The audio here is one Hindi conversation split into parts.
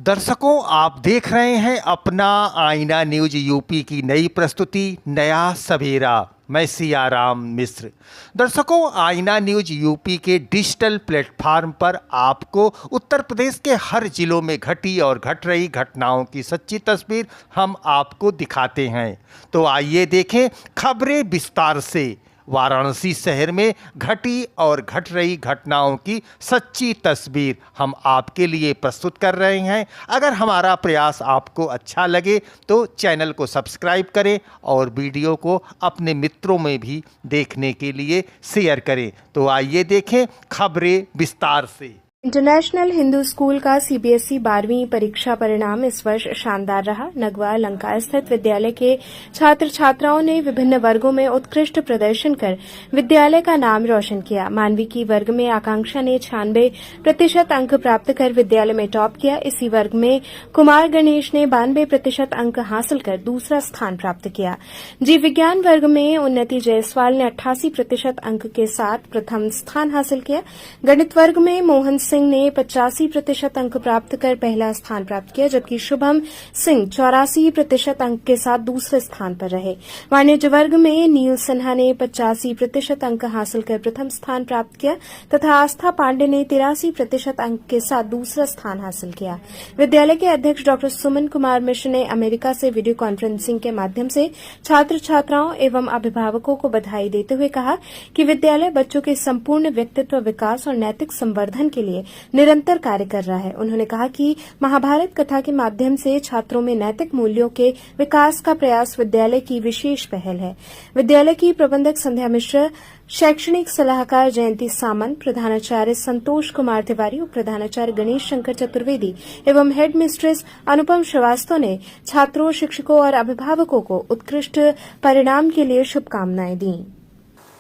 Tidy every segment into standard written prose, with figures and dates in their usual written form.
दर्शकों, आप देख रहे हैं अपना आईना न्यूज यूपी की नई प्रस्तुति नया सवेरा। मैं सियाराम मिश्र। दर्शकों, आईना न्यूज यूपी के डिजिटल प्लेटफार्म पर आपको उत्तर प्रदेश के हर जिलों में घटी और घट रही घटनाओं की सच्ची तस्वीर हम आपको दिखाते हैं। तो आइए देखें खबरें विस्तार से। वाराणसी शहर में घटी और घट रही घटनाओं की सच्ची तस्वीर हम आपके लिए प्रस्तुत कर रहे हैं। अगर हमारा प्रयास आपको अच्छा लगे तो चैनल को सब्सक्राइब करें और वीडियो को अपने मित्रों में भी देखने के लिए शेयर करें। तो आइए देखें खबरें विस्तार से। इंटरनेशनल हिंदू स्कूल का सीबीएसई 12वीं परीक्षा परिणाम इस वर्ष शानदार रहा। नगवा लंका स्थित विद्यालय के छात्र छात्राओं ने विभिन्न वर्गों में उत्कृष्ट प्रदर्शन कर विद्यालय का नाम रोशन किया। मानविकी वर्ग में आकांक्षा ने 96% अंक प्राप्त कर विद्यालय में टॉप किया। इसी वर्ग में कुमार गणेश ने 92% अंक हासिल कर दूसरा स्थान प्राप्त किया। जीव विज्ञान वर्ग में उन्नति जायसवाल ने 88% अंक के साथ प्रथम स्थान हासिल किया। गणित वर्ग में मोहन सिंह ने 85% अंक प्राप्त कर पहला स्थान प्राप्त किया, जबकि शुभम सिंह 84% अंक के साथ दूसरे स्थान पर रहे। वाणिज्य वर्ग में नील सिन्हा ने 85% अंक हासिल कर प्रथम स्थान प्राप्त किया तथा आस्था पांडे ने 83% अंक के साथ दूसरा स्थान हासिल किया। विद्यालय के अध्यक्ष डॉ सुमन कुमार मिश्र ने अमेरिका से वीडियो कॉन्फ्रेंसिंग के माध्यम से छात्र छात्राओं एवं अभिभावकों को बधाई देते हुए कहा कि विद्यालय बच्चों के संपूर्ण व्यक्तित्व विकास और नैतिक संवर्धन के लिए निरंतर कार्य कर रहा है। उन्होंने कहा कि महाभारत कथा के माध्यम से छात्रों में नैतिक मूल्यों के विकास का प्रयास विद्यालय की विशेष पहल है। विद्यालय की प्रबंधक संध्या मिश्र, शैक्षणिक सलाहकार जयंती सामंत, प्रधानाचार्य संतोष कुमार तिवारी, उप प्रधानाचार्य गणेश शंकर चतुर्वेदी एवं हेड मिस्ट्रेस अनुपम श्रीवास्तव ने छात्रों, शिक्षकों और अभिभावकों को उत्कृष्ट परिणाम के लिए शुभकामनाएं दी।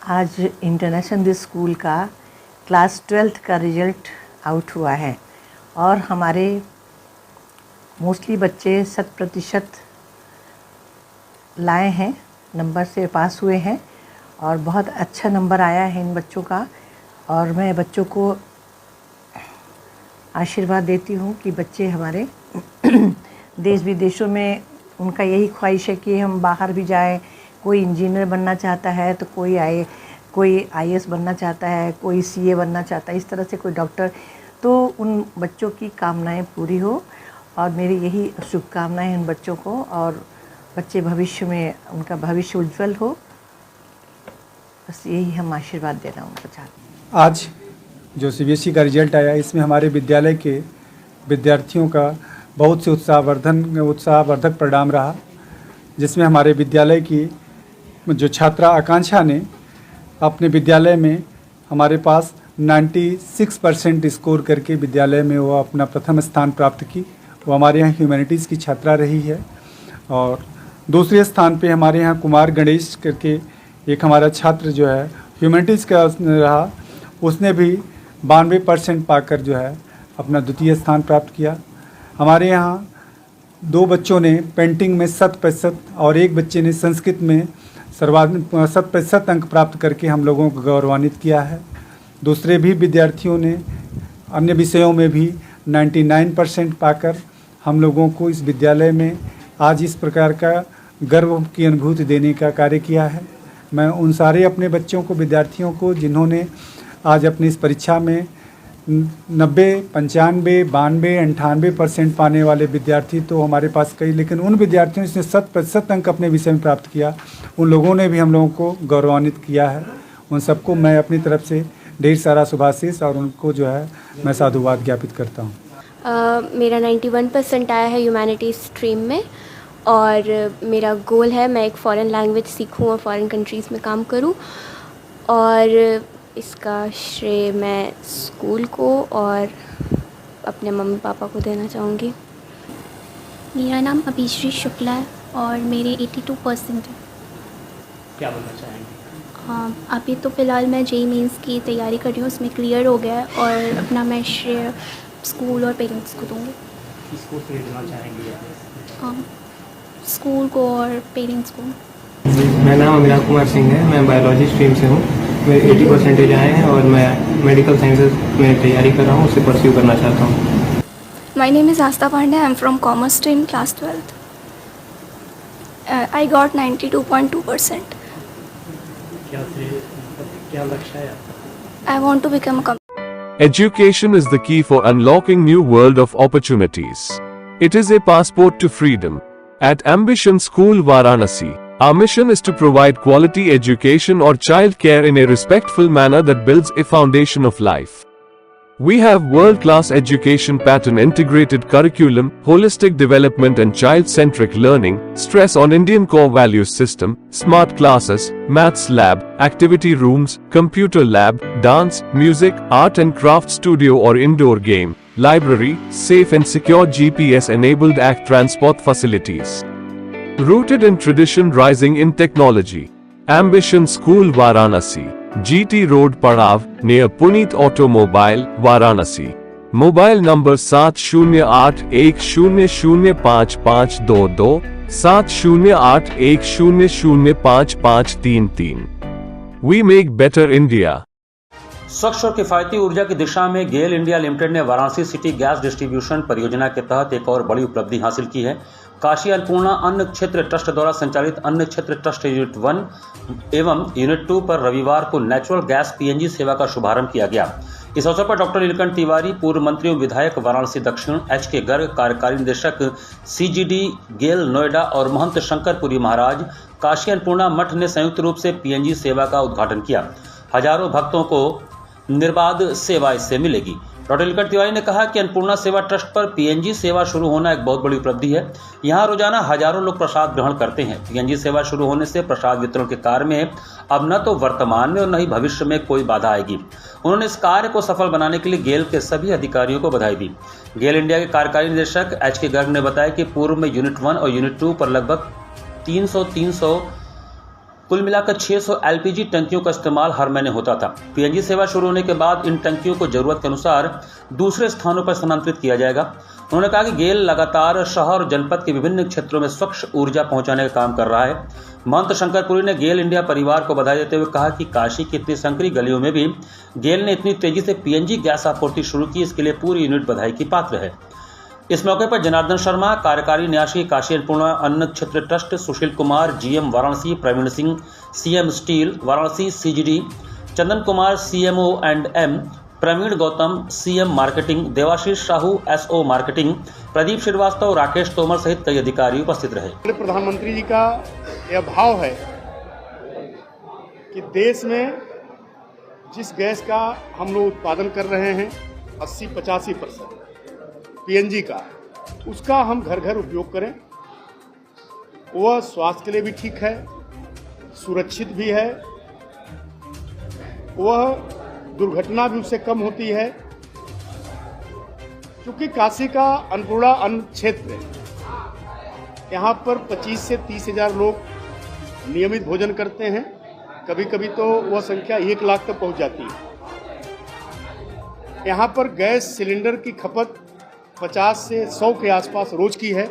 आज इंटरनेशनल स्कूल का क्लास 12th का रिजल्ट आउट हुआ है और हमारे मोस्टली बच्चे 100% लाए हैं, नंबर से पास हुए हैं और बहुत अच्छा नंबर आया है इन बच्चों का। और मैं बच्चों को आशीर्वाद देती हूँ कि बच्चे हमारे देश विदेशों में उनका यही ख्वाहिश है कि हम बाहर भी जाएं। कोई इंजीनियर बनना चाहता है तो कोई आईएएस बनना चाहता है, कोई सीए बनना चाहता है, इस तरह से कोई डॉक्टर। तो उन बच्चों की कामनाएं पूरी हो और मेरी यही शुभकामनाएं उन बच्चों को, और बच्चे भविष्य में उनका भविष्य उज्जवल हो, बस यही हम आशीर्वाद देना उनको चाहते हैं। आज जो सीबीएसई का रिजल्ट आया, इसमें हमारे विद्यालय के विद्यार्थियों का बहुत से उत्साहवर्धक परिणाम रहा, जिसमें हमारे विद्यालय की जो छात्रा आकांक्षा ने अपने विद्यालय में हमारे पास 96% स्कोर करके विद्यालय में वो अपना प्रथम स्थान प्राप्त की। वो हमारे यहाँ ह्यूमैनिटीज़ की छात्रा रही है। और दूसरे स्थान पे हमारे यहाँ कुमार गणेश करके एक हमारा छात्र जो है ह्यूमैनिटीज़ का रहा, उसने भी 92% पाकर जो है अपना द्वितीय स्थान प्राप्त किया। हमारे यहाँ 2 बच्चों ने पेंटिंग में 100% और एक बच्चे ने संस्कृत में सर्वाधिक 100% अंक प्राप्त करके हम लोगों को गौरवान्वित किया है। दूसरे भी विद्यार्थियों ने अन्य विषयों में भी 99% पाकर हम लोगों को इस विद्यालय में आज इस प्रकार का गर्व की अनुभूति देने का कार्य किया है। मैं उन सारे अपने बच्चों को, विद्यार्थियों को, जिन्होंने आज अपनी इस परीक्षा में 90, 95, 92, 98% पाने वाले विद्यार्थी तो हमारे पास कई, लेकिन उन विद्यार्थियों ने 100% अंक अपने विषय में प्राप्त किया, उन लोगों ने भी हम लोगों को गौरवान्वित किया है। उन सबको मैं अपनी तरफ से ढेर सारा शुभाशीष और उनको जो है मैं साधुवाद ज्ञापित करता हूँ। मेरा 91% आया है ह्यूमैनिटीज़ स्ट्रीम में और मेरा गोल है मैं एक फ़ॉरेन लैंग्वेज सीखूं और फ़ॉरेन कंट्रीज़ में काम करूं, और इसका श्रेय मैं स्कूल को और अपने मम्मी पापा को देना चाहूँगी। मेरा नाम अभिश्री शुक्ला है और मेरे 82% है। क्या बोलना चाहेंगे? अभी तो फ़िलहाल मैं जेईई मेंस की तैयारी कर रही हूँ, उसमें क्लियर हो गया है और अपना मैं श्रेय स्कूल और पेरेंट्स को दूँगी। किसको श्रेय देना चाहेंगे? स्कूल को और पेरेंट्स को। मेरा नाम अमिताभ कुमार सिंह है, मैं बायोलॉजी स्ट्रीम से हूँ। मेरे 80% आए हैं और मैं मेडिकल साइंसेज में तैयारी कर रहा हूँ, उसे परस्यू करना चाहता हूँ। My name is Asta Pandey. I'm from Commerce stream, class 12th. I got 92.2%. क्या लक्ष्य है आपका? I want to become a Education is the key for unlocking new world of opportunities. It is a passport to freedom. At Ambition School Varanasi, our mission is to provide quality education or child care in a respectful manner that builds a foundation of life. We have world-class education pattern, integrated curriculum, holistic development and child-centric learning, stress on Indian core values system, smart classes, maths lab, activity rooms, computer lab, dance, music, art and craft studio or indoor game, library, safe and secure GPS-enabled ACT transport facilities. Rooted in tradition, rising in technology. Ambition School Varanasi, GT Road Padav, near Puneet Automobile, Varanasi. Mobile number 7081005522, 7081005533. We make better India. स्वच्छ और किफायती ऊर्जा की दिशा में गेल इंडिया लिमिटेड ने वाराणसी सिटी गैस डिस्ट्रीब्यूशन परियोजना के तहत एक और बड़ी उपलब्धि हासिल की है। काशी अन्नपूर्णा अन्न क्षेत्र ट्रस्ट द्वारा संचालित अन्न क्षेत्र ट्रस्ट यूनिट 1 एवं यूनिट 2 पर रविवार को नेचुरल गैस पीएनजी सेवा का शुभारंभ किया गया। इस अवसर पर डॉक्टर नीलकंठ तिवारी, पूर्व मंत्री एवं विधायक वाराणसी दक्षिण, HK गर्ग, कार्यकारी निदेशक CGD गेल नोएडा और महंत शंकरपुरी महाराज काशी अन्नपूर्णा मठ ने संयुक्त रूप से पीएनजी सेवा का उद्घाटन किया। हजारों भक्तों को निर्बाध सेवा इससे मिलेगी। डॉक्टर नीलकंठ तिवारी ने कहा कि अन्नपूर्णा सेवा ट्रस्ट पर पीएनजी सेवा शुरू होना एक बहुत बड़ी उपलब्धि है। यहाँ रोजाना हजारों लोग प्रसाद ग्रहण करते हैं। पीएनजी सेवा शुरू होने से प्रसाद वितरण के कार्य में अब न तो वर्तमान में और न ही भविष्य में कोई बाधा आएगी। उन्होंने इस कार्य को सफल बनाने के लिए गेल के सभी अधिकारियों को बधाई दी। गेल इंडिया के कार्यकारी निदेशक HK गर्ग ने बताया कि पूर्व में यूनिट 1 और यूनिट 2 पर लगभग 300 कुल मिलाकर 600 LPG टंकियों का इस्तेमाल हर महीने होता था। पीएनजी सेवा शुरू होने के बाद इन टंकियों को जरूरत के अनुसार दूसरे स्थानों पर स्थानांतरित किया जाएगा। उन्होंने कहा कि गेल लगातार शहर और जनपद के विभिन्न क्षेत्रों में स्वच्छ ऊर्जा पहुंचाने का काम कर रहा है। महंत शंकरपुरी ने गेल इंडिया परिवार को बधाई देते हुए कहा कि काशी की इतनी संकरी गलियों में भी गेल ने इतनी तेजी से पीएनजी गैस आपूर्ति शुरू की, इसके लिए पूरी यूनिट बधाई की पात्र है। इस मौके पर जनार्दन शर्मा, कार्यकारी न्यासी Kashi Annapurna Anna Kshetra trust, Sushil Kumar GM Varanasi, Praveen Singh CM steel Varanasi CGD, Chandan Kumar CMO and M, Praveen Gautam CM marketing, Devashish Sahu SO marketing, Pradeep Srivastava, Rakesh Tomar सहित कई अधिकारी उपस्थित रहे। प्रधानमंत्री जी का यह भाव है कि देश में जिस गैस का हम लोग उत्पादन कर रहे हैं 80-85% पीएनजी का, उसका हम घर घर उपयोग करें। वह स्वास्थ्य के लिए भी ठीक है, सुरक्षित भी है, वह दुर्घटना भी उससे कम होती है। क्योंकि काशी का अन्नपूर्णा अन्न क्षेत्र, यहाँ पर 25 से 30 हजार लोग नियमित भोजन करते हैं। कभी कभी तो वह संख्या 1 लाख तक पहुँच जाती है। यहाँ पर गैस सिलेंडर की खपत 50 से 100 के आसपास रोज की है।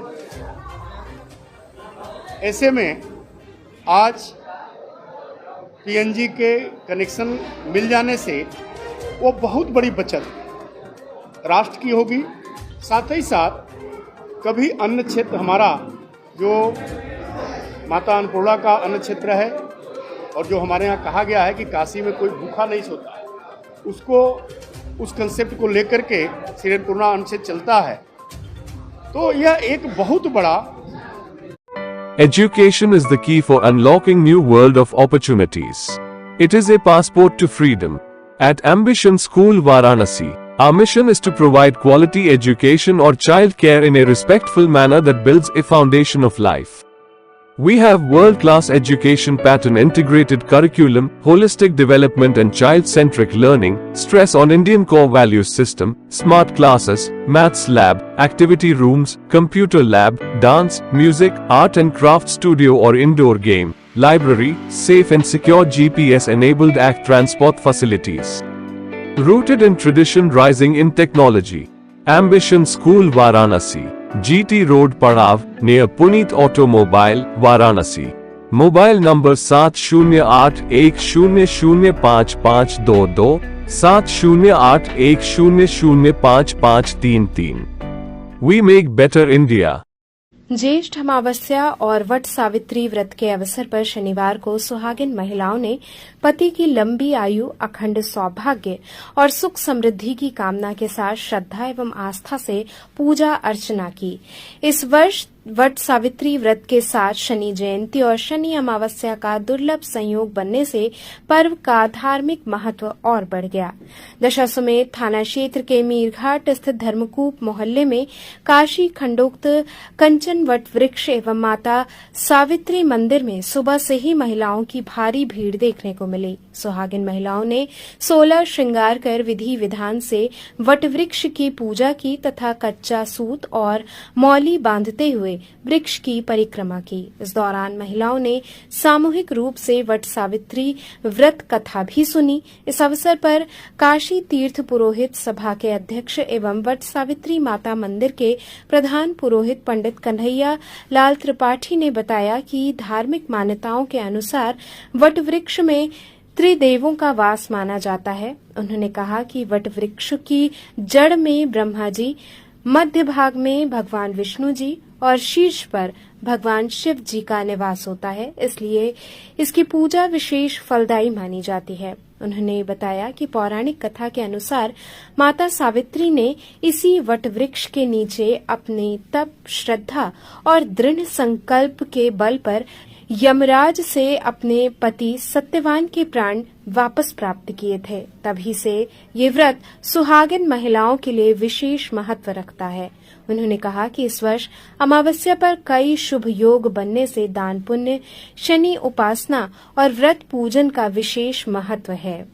ऐसे में आज पीएनजी के कनेक्शन मिल जाने से वो बहुत बड़ी बचत राष्ट्र की होगी। साथ ही साथ कभी अन्न क्षेत्र हमारा जो माता अन्नपूर्णा का अन्न क्षेत्र है और जो हमारे यहाँ कहा गया है कि काशी में कोई भूखा नहीं सोता, उसको उस कंसेप्ट को लेकर के श्री अन्नपूर्णा अन्न क्षेत्र चलता है। तो यह एक बहुत बड़ा Education is the key for unlocking new world of opportunities. It is a passport to freedom. At Ambition School Varanasi, our mission is to provide quality education or child care in a respectful manner that builds a foundation of life. We have world-class education pattern, integrated curriculum, holistic development and child-centric learning, stress on Indian core values system, smart classes, maths lab, activity rooms, computer lab, dance, music, art and craft studio or indoor game, library, safe and secure GPS-enabled ACT transport facilities. Rooted in tradition, rising in technology. Ambition School Varanasi, GT Road Padav, near Puneet Automobile, Varanasi. Mobile number 7081005522, 7081005533. We make better India. ज्येष्ठ अमावस्या और वट सावित्री व्रत के अवसर पर शनिवार को सुहागिन महिलाओं ने पति की लंबी आयु, अखंड सौभाग्य और सुख समृद्धि की कामना के साथ श्रद्धा एवं आस्था से पूजा अर्चना की। इस वर्ष वट सावित्री व्रत के साथ शनि जयंती और शनि अमावस्या का दुर्लभ संयोग बनने से पर्व का धार्मिक महत्व और बढ़ गया। दशाश्वमेध थाना क्षेत्र के मीरघाट स्थित धर्मकूप मोहल्ले में काशी खंडोक्त कंचन वट वृक्ष एवं माता सावित्री मंदिर में सुबह से ही महिलाओं की भारी भीड़ देखने को मिली। सुहागिन महिलाओं ने 16 श्रृंगार कर विधि विधान से वट वृक्ष की पूजा की तथा कच्चा सूत और मौली बांधते हुए वृक्ष की परिक्रमा की। इस दौरान महिलाओं ने सामूहिक रूप से वट सावित्री व्रत कथा भी सुनी। इस अवसर पर काशी तीर्थ पुरोहित सभा के अध्यक्ष एवं वट सावित्री माता मंदिर के प्रधान पुरोहित पंडित कन्हैया लाल त्रिपाठी ने बताया कि धार्मिक मान्यताओं के अनुसार वट वृक्ष में त्रिदेवों का वास माना जाता है। उन्होंने कहा कि वट वृक्ष की जड़ में ब्रह्मा जी, मध्य भाग में भगवान विष्णु जी और शीर्ष पर भगवान शिव जी का निवास होता है, इसलिए इसकी पूजा विशेष फलदायी मानी जाती है। उन्होंने बताया कि पौराणिक कथा के अनुसार माता सावित्री ने इसी वट वृक्ष के नीचे अपने तप, श्रद्धा और दृढ़ संकल्प के बल पर यमराज से अपने पति सत्यवान के प्राण वापस प्राप्त किए थे। तभी से ये व्रत सुहागिन महिलाओं के लिए विशेष महत्व रखता है। उन्होंने कहा कि इस वर्ष अमावस्या पर कई शुभ योग बनने से दान पुण्य, शनि उपासना और व्रत पूजन का विशेष महत्व है।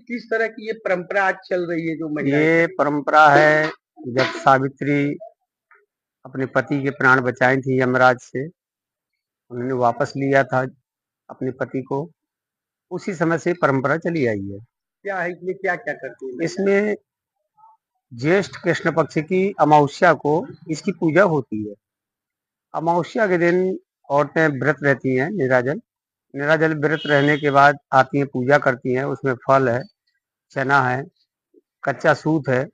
किस तरह की ये परंपरा आज चल रही है जो महिला? ये परंपरा है, जब सावित्री अपने पति के प्राण बचाई थी यमराज से, उन्होंने वापस लिया था अपने पति को, उसी समय से परंपरा चली आई है। क्या है इसमें, क्या क्या करते हैं? इसमें ज्येष्ठ कृष्ण पक्ष की अमावस्या को इसकी पूजा होती है। अमावस्या के दिन औरतें व्रत रहती हैं, निराजल व्रत रहने के बाद आती हैं, पूजा करती हैं। उसमें फल है, चना है, कच्चा सूत है,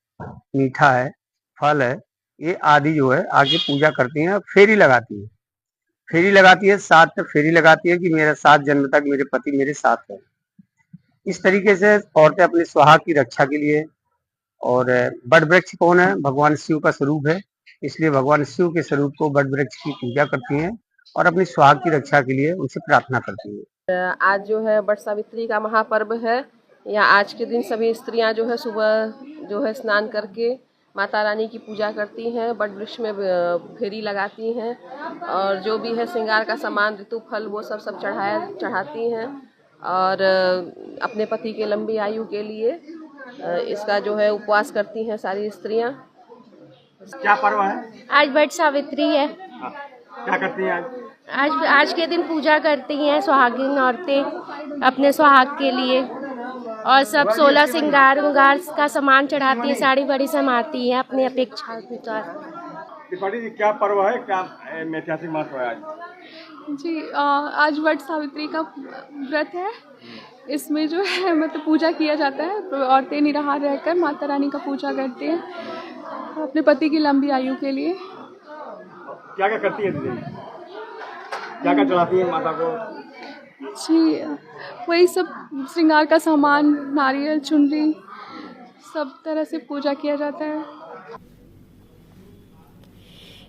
मीठा है, फल है, ये आदि जो है आगे पूजा करती हैं। फेरी लगाती है 7 फेरी लगाती है कि मेरा 7 जन्म तक मेरे पति मेरे साथ है। इस तरीके से औरतें अपने सुहाग की रक्षा के लिए, और बड़ वृक्ष कौन है? भगवान शिव का स्वरूप है, इसलिए भगवान शिव के स्वरूप को बड़ वृक्ष की पूजा करती हैं और अपनी सुहाग की रक्षा के लिए उनसे प्रार्थना करती हैं। आज जो है वट सावित्री का महापर्व है। या आज के दिन सभी स्त्रियां जो है सुबह जो है स्नान करके माता रानी की पूजा करती हैं, वट वृक्ष में फेरी लगाती हैं और जो भी है श्रृंगार का सामान, ऋतु फल, वो सब चढ़ाती हैं और अपने पति के लंबी आयु के लिए इसका जो है उपवास करती हैं सारी स्त्रियां। क्या पर्व है? आज वट सावित्री है। क्या करती हैं आज के दिन पूजा करती हैं सुहागिन औरतें अपने सुहाग के लिए, और सब 16 श्रृंगार का सामान चढ़ाती है, साड़ी बड़ी समाती है अपनी अपेक्षा अनुसार। त्रिपाठी जी, क्या पर्व है, क्या ऐतिहासिक महत्व है आज? जी, आज वट सावित्री का व्रत है। इसमें जो है मतलब पूजा किया जाता है, औरतें निराहार रहकर माता रानी का पूजा करती हैं अपने पति की लंबी आयु के लिए। क्या क्या करती है दीदी? क्या क्या चढ़ाती है माता को? जी, वही सब श्रृंगार का सामान, नारियल, चुनरी, सब तरह से पूजा किया जाता है।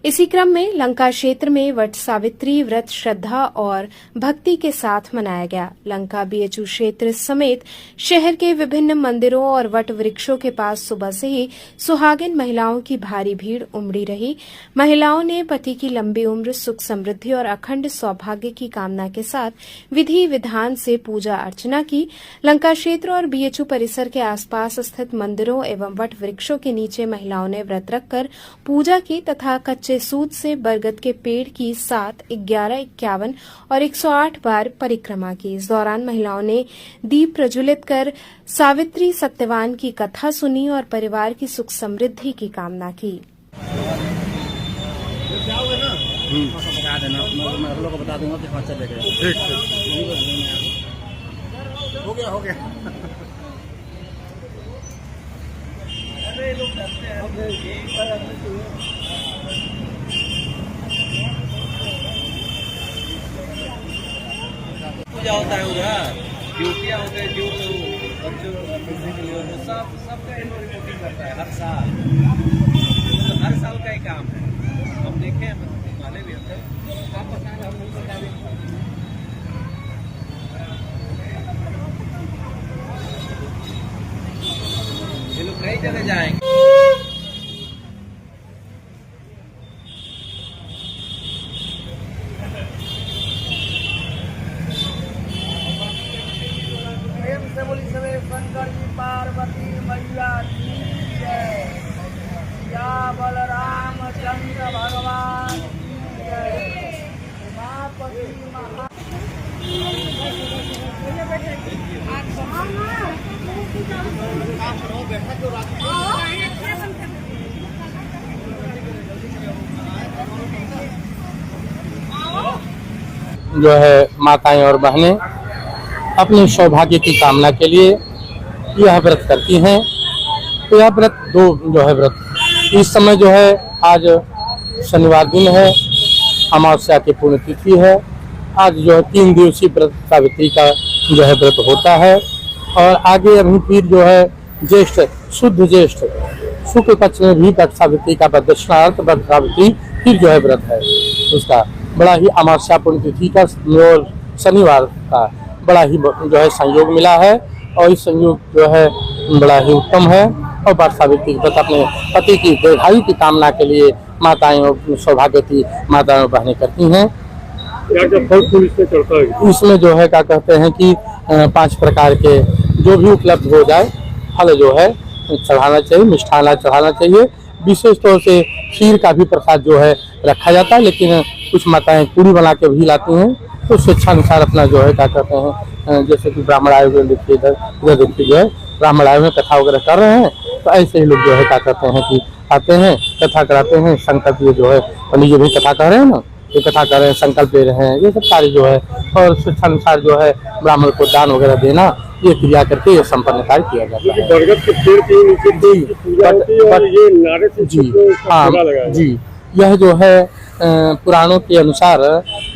इसी क्रम में लंका क्षेत्र में वट सावित्री व्रत श्रद्धा और भक्ति के साथ मनाया गया। लंका बीएचयू क्षेत्र समेत शहर के विभिन्न मंदिरों और वट वृक्षों के पास सुबह से ही सुहागिन महिलाओं की भारी भीड़ उमड़ी रही। महिलाओं ने पति की लंबी उम्र, सुख समृद्धि और अखंड सौभाग्य की कामना के साथ विधि विधान से पूजा अर्चना की। लंका क्षेत्र और बीएचयू परिसर के आसपास स्थित मंदिरों एवं वट वृक्षों के नीचे महिलाओं ने व्रत रखकर पूजा की तथा कच्चे सूत से बरगद के पेड़ की 7, 11, 51 और 108 बार परिक्रमा की। इस दौरान महिलाओं ने दीप प्रज्वलित कर सावित्री सत्यवान की कथा सुनी और परिवार की सुख समृद्धि की कामना की। हो गया पूजा होता है उधर, ड्यूटियाँ होते हैं, जो बच्चों सबका रिपोर्टिंग करता है हर साल, तो हर साल का ही काम है। हम देखे हैं वाले भी होते हैं, आप बताएं, हम नहीं बता दें। ये लोग कई जगह जाएंगे। शंकर जी पार्वती मैया की जय, या बलराम चंद्र भगवान की जय, उमापति महा। जो है माताएं और बहनें अपने सौभाग्य की कामना के लिए यह व्रत करती हैं। तो यह व्रत जो है व्रत इस समय जो है आज शनिवार दिन है, अमावस्या की पुण्यतिथि है। आज जो है 3 दिवसीय व्रत सावित्री का जो है व्रत होता है और आगे अभी फिर जो है ज्येष्ठ शुद्ध ज्येष्ठ शुक्ल पक्ष में भी व्रत सावित्री का दक्षिणार्थ व्रत सावित्री फिर जो है व्रत है। उसका बड़ा ही अमावस्या पुण्यतिथि का और शनिवार का बड़ा ही जो है संयोग मिला है और इस संयोग जो है बड़ा ही उत्तम है। और व्रत सावित्री व्रत अपने पति की दीर्घायु की कामना के लिए माताएं और सौभाग्यवती माताएं और बहनें करती हैं। क्या फल फूल इसमें चढ़ता है? इसमें जो है क्या कहते हैं कि 5 प्रकार के जो भी उपलब्ध हो जाए फल जो है चढ़ाना चाहिए, मिष्ठाना चढ़ाना चाहिए। विशेष तौर से खीर का भी प्रसाद जो है रखा जाता है, लेकिन कुछ माताएं पूरी बना के भी लाती हैं। तो स्वेच्छानुसार अपना जो है क्या कहते हैं, जैसे कि ब्राह्मण आयोग में देखिए इधर देखिए जो है ब्राह्मण आयोग में कथा वगैरह कर रहे हैं, तो ऐसे ही लोग जो है क्या कहते हैं कि आते हैं कथा कराते हैं। संकल्प ये जो है पंडित जी भी कथा कर रहे हैं ना, ये कथा कर रहे हैं, संकल्प ले रहे हैं, ये सब सारे जो है और स्वेच्छानुसार जो है ब्राह्मण को दान वगैरह देना, ये क्रिया करके ये संपन्न कार्य किया जाता है। बरगद के पेड़ के नीचे पूजा होती है और ये नारे से जी हाँ जी, यह जो है पुराणों के अनुसार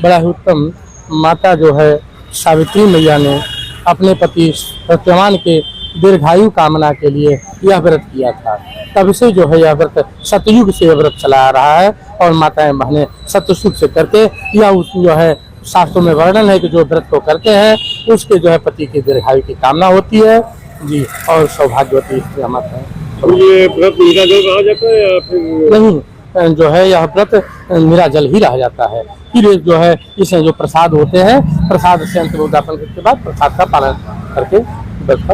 बड़ा ही उत्तम माता जो है सावित्री मैया ने अपने पति सत्यवान के दीर्घायु कामना के लिए यह व्रत किया था। तब से जो है यह व्रत सतयुग से व्रत चला आ रहा है और माताएं बहनें सत्ययुग से करके यह जो है शास्त्रों में वर्णन है कि जो व्रत को करते हैं उसके जो है पति की दीर्घायु की कामना होती है जी और सौभाग्यवती माता है। ये व्रत नीराजल रहा जाता है या फिर नहीं, जो है यह व्रत निराजल ही रह जाता है। फिर जो है इसमें जो प्रसाद होते हैं, प्रसाद से अंतिम उद्यापन के बाद प्रसाद का पालन करके व्रत।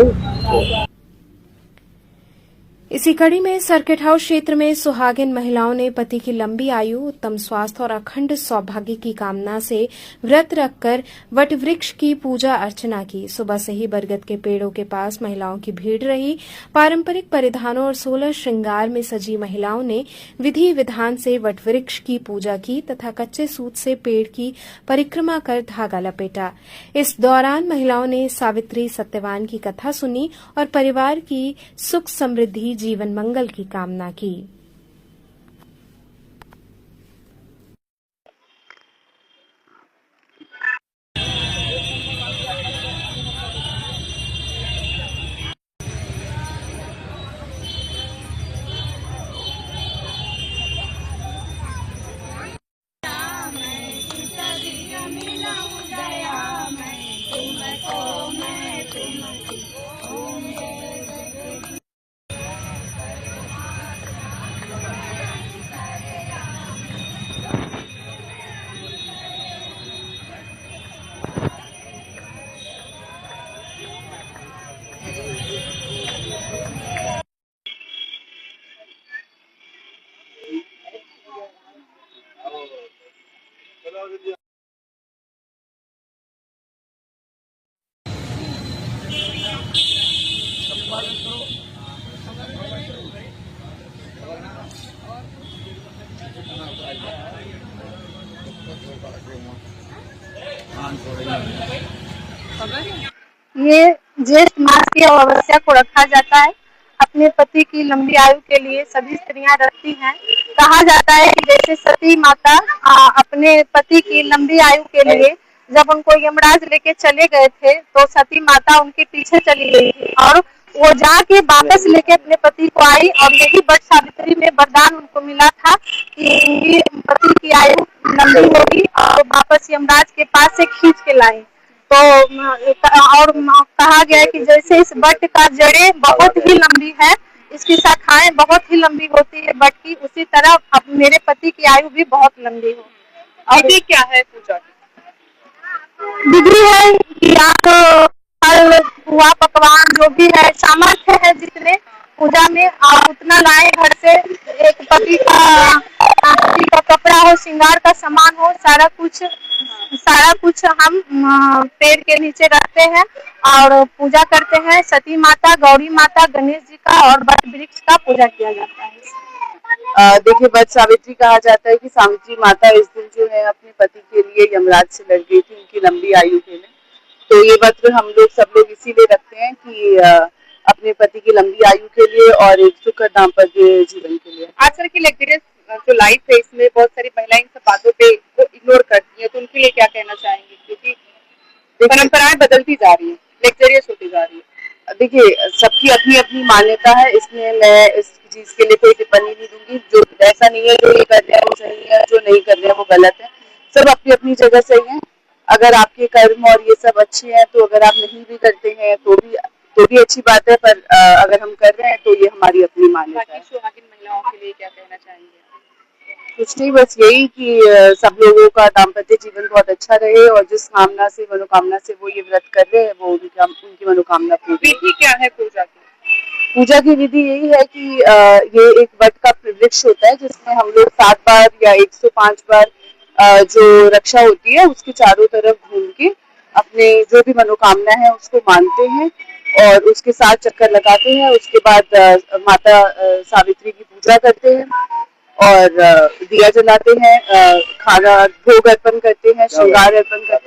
इसी कड़ी में सर्किट हाउस क्षेत्र में सुहागिन महिलाओं ने पति की लंबी आयु, उत्तम स्वास्थ्य और अखंड सौभाग्य की कामना से व्रत रखकर वट वृक्ष की पूजा अर्चना की। सुबह से ही बरगद के पेड़ों के पास महिलाओं की भीड़ रही। पारंपरिक परिधानों और 16 श्रृंगार में सजी महिलाओं ने विधि विधान से वट वृक्ष की पूजा की तथा कच्चे सूत से पेड़ की परिक्रमा कर धागा लपेटा। इस दौरान महिलाओं ने सावित्री सत्यवान की कथा सुनी और परिवार की सुख समृद्धि जीवन मंगल की कामना की। ये ज्येष्ठ मास की अमावस्या को रखा जाता है। अपने पति की लंबी आयु के लिए सभी स्त्रियां रखती हैं। कहा जाता है कि जैसे सती माता अपने पति की लंबी आयु के लिए जब उनको यमराज लेके चले गए थे तो सती माता उनके पीछे चली गई थी और वो जाके वापस लेके अपने पति को आई और यही वट सावित्री में वरदान उनको मिला था कि पति की आयु लंबी होगी और वापस यमराज के पास से खींच के लाई। तो और कहा गया है कि जैसे इस वट का जड़ें बहुत ही लंबी है, इसकी शाखाएं बहुत ही लंबी होती है वट की, उसी तरह अब मेरे पति की आयु भी बहुत लंबी हो। विधि क्या है पूजा की? विधि है कि आप फल हुआ पकवान जो भी है सामर्थ्य है जितने पूजा में आप उतना लाए घर से। एक पति का कपड़ा हो, श्रृंगार का सामान हो, सारा कुछ हम पेड़ के नीचे रखते हैं और पूजा करते हैं। सती माता, गौरी माता, गणेश जी का और वट वृक्ष का पूजा किया जाता है। देखिए, वट सावित्री कहा जाता है कि सावित्री माता इस दिन जो है अपने पति के लिए यमराज से लड़ गई थी उनकी लंबी आयु के लिए। तो ये व्रत हम लोग सब लोग इसीलिए रखते हैं कि अपने पति की लंबी आयु के लिए और एक सुखद दाम्पत्य जीवन के लिए। आजकल की लग्जरियस जो लाइफ है इसमें बहुत सारी महिलाएं इन सब बातों पे को इग्नोर करती हैं, तो उनके लिए क्या कहना चाहेंगे? क्योंकि परंपराएं बदलती जा रही है, लग्जरियस होती जा रही है। देखिए, सबकी अपनी अपनी मान्यता है, इसमें मैं इस चीज के लिए कोई टिप्पणी नहीं दूंगी। जो ऐसा नहीं है जो ये कर रहे हैं वो सही है, जो नहीं कर रहे हैं वो गलत है। सब अपनी अपनी जगह सही है। अगर आपके कर्म और ये सब अच्छे हैं तो अगर आप नहीं भी करते हैं तो भी अच्छी बात है, पर अगर हम कर रहे हैं तो ये हमारी अपनी मान्यता है। सुहागिन महिलाओं के लिए क्या कहना चाहेंगे? कुछ नहीं, बस यही कि सब लोगों का दाम्पत्य जीवन बहुत अच्छा रहे और जिस कामना से, मनोकामना से वो ये व्रत कर रहे हैं वो उनकी मनोकामना पूरी। विधि क्या है पूजा की? पूजा की विधि यही है कि ये एक वट का वृक्ष होता है जिसमें हम लोग 7 बार या 105 बार जो रक्षा होती है उसके चारों तरफ घूम के अपने जो भी मनोकामना है उसको मानते हैं और उसके साथ चक्कर लगाते हैं। उसके बाद माता सावित्री की पूजा करते हैं और दिया जलाते हैं, खाना भोग अर्पण करते हैं, श्रृंगार अर्पण करते हैं।